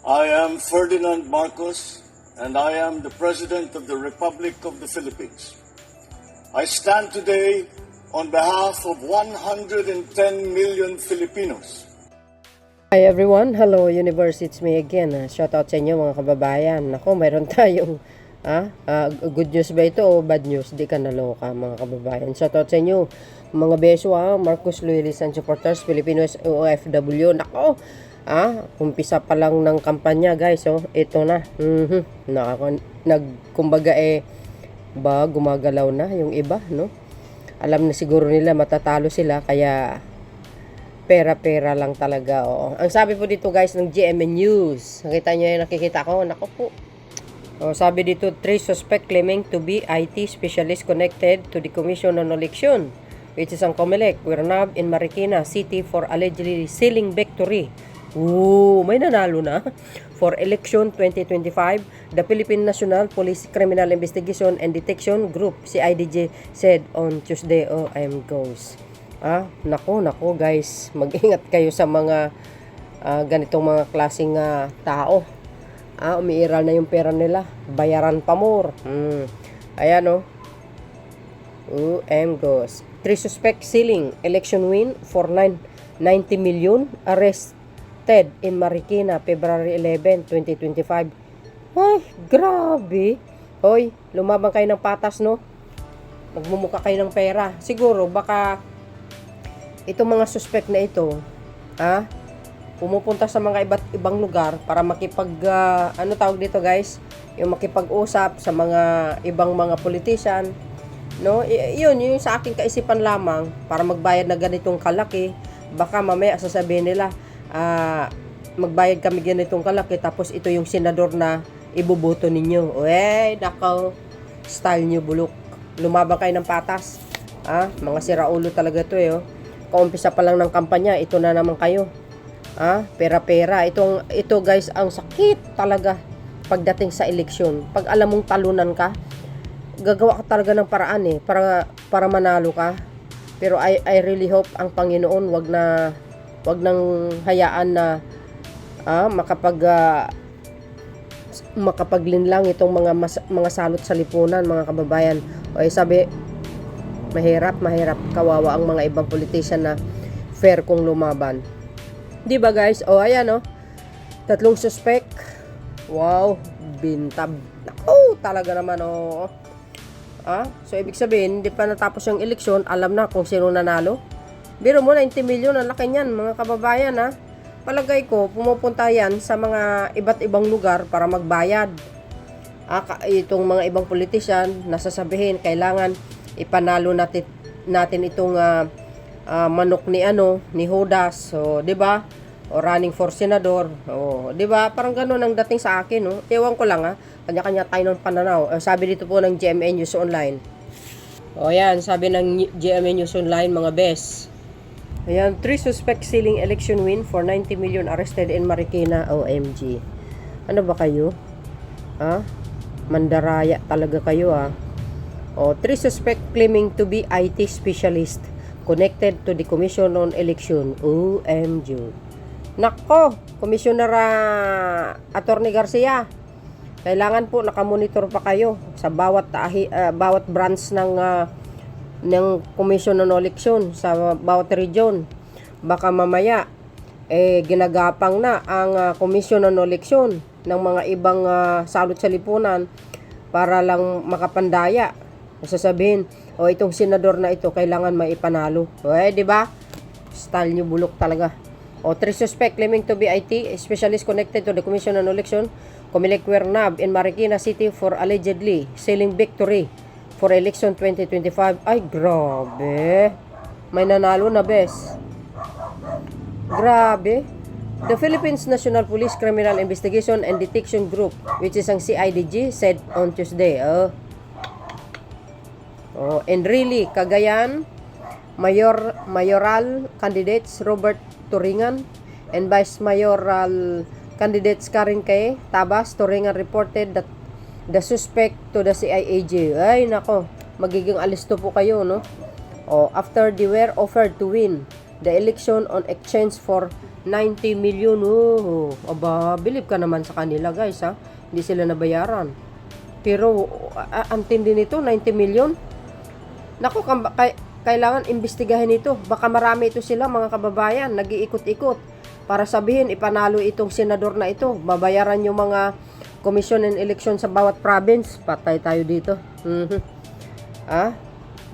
I am Ferdinand Marcos, and I am the President of the Republic of the Philippines. I stand today on behalf of 110 million Filipinos. Hi everyone, hello universe, it's me again. Shout out sa inyo mga kababayan. Nako, mayroon tayong good news ba ito o bad news? Di ka naloka mga kababayan. Shout out sa inyo mga beso Marcos Loyalists and supporters, Filipinos, OFW. Nako, umpisa pa lang ng kampanya guys. Ito na. Kumbaga gumagalaw na yung iba, no? Alam na siguro nila matatalo sila, kaya pera-pera lang talaga. Ang sabi po dito guys ng GMA News, nakita nyo yung nakikita ko, nako po. Sabi dito, 3 suspect claiming to be IT specialist connected to the Commission on Election, which is ang COMELEC, were nabbed in Marikina City for allegedly sealing victory. May nanalo na. For election 2025, the Philippine National Police Criminal Investigation and Detection Group, CIDG, said on Tuesday, I'm ghost. Nako guys, mag-ingat kayo sa mga ganitong mga klaseng tao. Umiiral na yung pera nila, bayaran pa more. Ayan I'm ghost. 3 suspect sealing election win for 90 million, arrested in Marikina, February 11, 2025. Ay, grabe. Hoy, lumabang kayo ng patas, no? Magmumuka kayo ng pera. Siguro, baka itong mga suspect na ito, pumupunta sa mga iba't ibang lugar para makipag, ano tawag dito guys? Yung makipag-usap sa mga ibang mga politician, no? Yun sa aking kaisipan lamang, para magbayad na ganitong kalaki. Baka mamaya sasabihin nila, magbayad kami ganitong kalaki, tapos ito yung senador na ibuboto ninyo. Nakaw, style nyo bulok. Lumabang kayo ng patas. Mga siraulo talaga to Kaumpisa pa lang ng kampanya, ito na naman kayo. Pera-pera. Ito guys, ang sakit talaga pagdating sa eleksyon. Pag alam mong talunan ka, gagawa ka talaga ng paraan para manalo ka. Pero I really hope ang Panginoon wag nang hayaan na makapaglinlang itong mga salot sa lipunan, mga kababayan. Sabi, mahirap kawawa ang mga ibang politician na fair kung lumaban. Di ba guys? Ayan 3 suspect. Wow, bintab. Talaga naman So ibig sabihin, hindi pa natapos yung eleksyon, alam na kung sino nanalo. Biro mo, 90 million, ang laki niyan mga kababayan Palagay ko, pumupunta yan sa mga iba't ibang lugar para magbayad. Itong mga ibang politician, nasasabihin, kailangan ipanalo natin itong manok ni Judas. Di ba? O running for senador. Di ba? Parang gano'n ang dating sa akin. Ewan ko lang kanya-kanya tayo ng pananaw. Sabi dito po ng GMA News Online. Yan, sabi ng GMA News Online, mga best. Ayan, 3 suspect sealing election win for 90 million arrested in Marikina. OMG. Ano ba kayo? Mandaraya talaga kayo 3 suspect claiming to be IT specialist connected to the Commission on Election. OMG. Nako, Commissioner Attorney Garcia, kailangan po nakamonitor pa kayo sa bawat branch ng Commission on Election sa bawat region. Baka mamaya ginagapang na ang Commission on Election ng mga ibang salot sa lipunan para lang makapandaya. Sasabihin, itong senador na ito kailangan maipanalo. Di ba? Style nyo bulok talaga. 3 suspect claiming to be IT specialist connected to the Commission on Election, COMELEC, were nabbed in Marikina City for allegedly sealing victory for election 2025. Ay, grabe. May nanalo na, bes. Grabe. The Philippines National Police Criminal Investigation and Detection Group, which is ang CIDG, said on Tuesday. And really, Cagayan, mayoral candidates Robert Turingan and vice mayoral candidates Karen K. Tabas Turingan reported that the suspect to the CIAG. Ay, nako, magiging alisto po kayo, no? After they were offered to win the election on exchange for 90 million. Oh, aba, believe ka naman sa kanila guys ha. Hindi sila nabayaran. Pero, ang tindi nito, 90 million. Naku, kailangan imbestigahin ito. Baka marami ito sila mga kababayan. Nag-iikot-ikot. Para sabihin, ipanalo itong senador na ito. Babayaran yung mga commission and election sa bawat province. Patay tayo dito.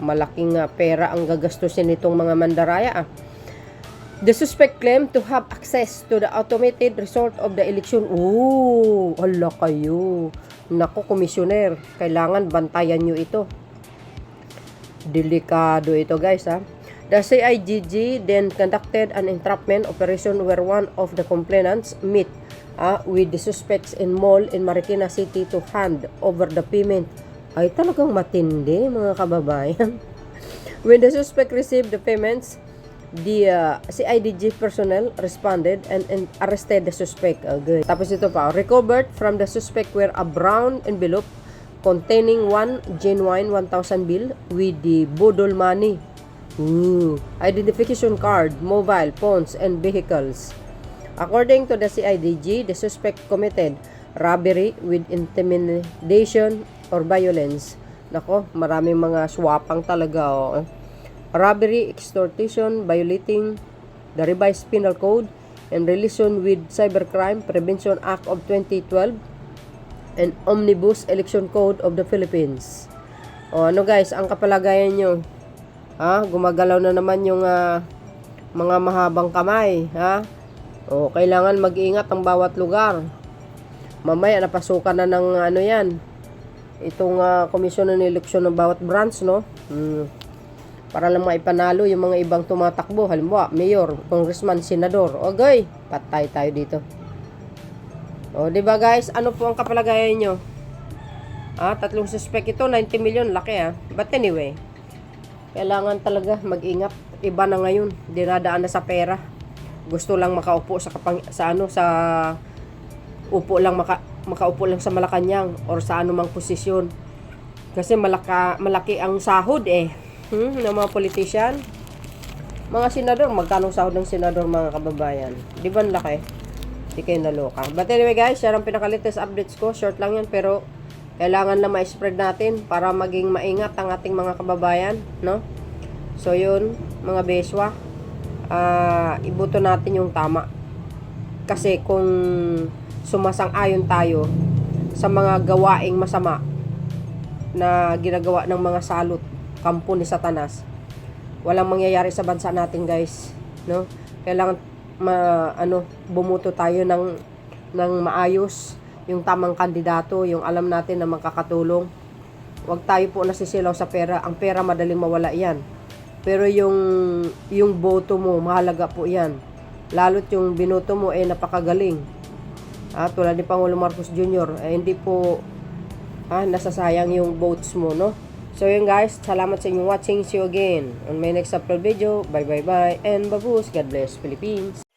Malaking pera ang gagastusin nitong mga mandaraya. The suspect claimed to have access to the automated result of the election. Oh, ala kayo. Naku, komisyoner, kailangan bantayan nyo ito. Delikado ito guys ha. The CIDG then conducted an entrapment operation where one of the complainants met with the suspects in mall in Marikina City to hand over the payment. Ay talagang matindi mga kababayan. When the suspect received the payments, the CIDG personnel responded and arrested the suspect. Okay. Tapos ito pa, recovered from the suspect were a brown envelope containing one genuine 1,000 bill with the bodol money, identification card, mobile phones, and vehicles. According to the CIDG, the suspect committed robbery with intimidation or violence. Nako, maraming mga swapang talaga. Oh. Robbery, extortion, violating the revised penal code in relation with Cybercrime Prevention Act of 2012 and Omnibus Election Code of the Philippines. O ano guys, ang kapalagayan nyo? Gumagalaw na naman yung mga mahabang kamay. O kailangan mag-ingat ang bawat lugar. Mamaya napasukan na ng ano yan. Itong komisyon ng eleksyon ng bawat branch, no? Para lang maipanalo yung mga ibang tumatakbo. Halimbawa, mayor, congressman, senador. Okay, patay tayo dito. O, diba guys? Ano po ang kapalagayan nyo? 3 suspect ito, 90 million. Laki But anyway, kailangan talaga mag-ingat. Iba na ngayon. Dinadaan na sa pera. Gusto lang makaupo sa upo lang makaupo lang sa Malacanang or sa anumang posisyon. Kasi malaki ang sahod ng mga politician. Mga senador, magkano sahod ng senador mga kababayan? Di ba laki? Di kayo naloka. But anyway guys, yan ang pinaka-latest updates ko. Short lang yan pero kailangan na ma-spread natin para maging maingat ang ating mga kababayan, no? So yun, mga beswa, iboto natin yung tama. Kasi kung sumasang-ayon tayo sa mga gawaing masama na ginagawa ng mga salot, kampo ni Satanas, walang mangyayari sa bansa natin guys, no? Kailangan bumuto tayo ng maayos, yung tamang kandidato, yung alam natin na makakatulong. Huwag tayo po nasisilaw sa pera. Ang pera madaling mawala yan, pero yung boto mo mahalaga po yan, lalo't yung binoto mo napakagaling. Tulad ni Pangulo Marcos Jr. Hindi po nasasayang yung votes mo, no? So yun guys, salamat sa inyong watching. See you again on my next upload video. Bye bye bye and babus. God bless Philippines.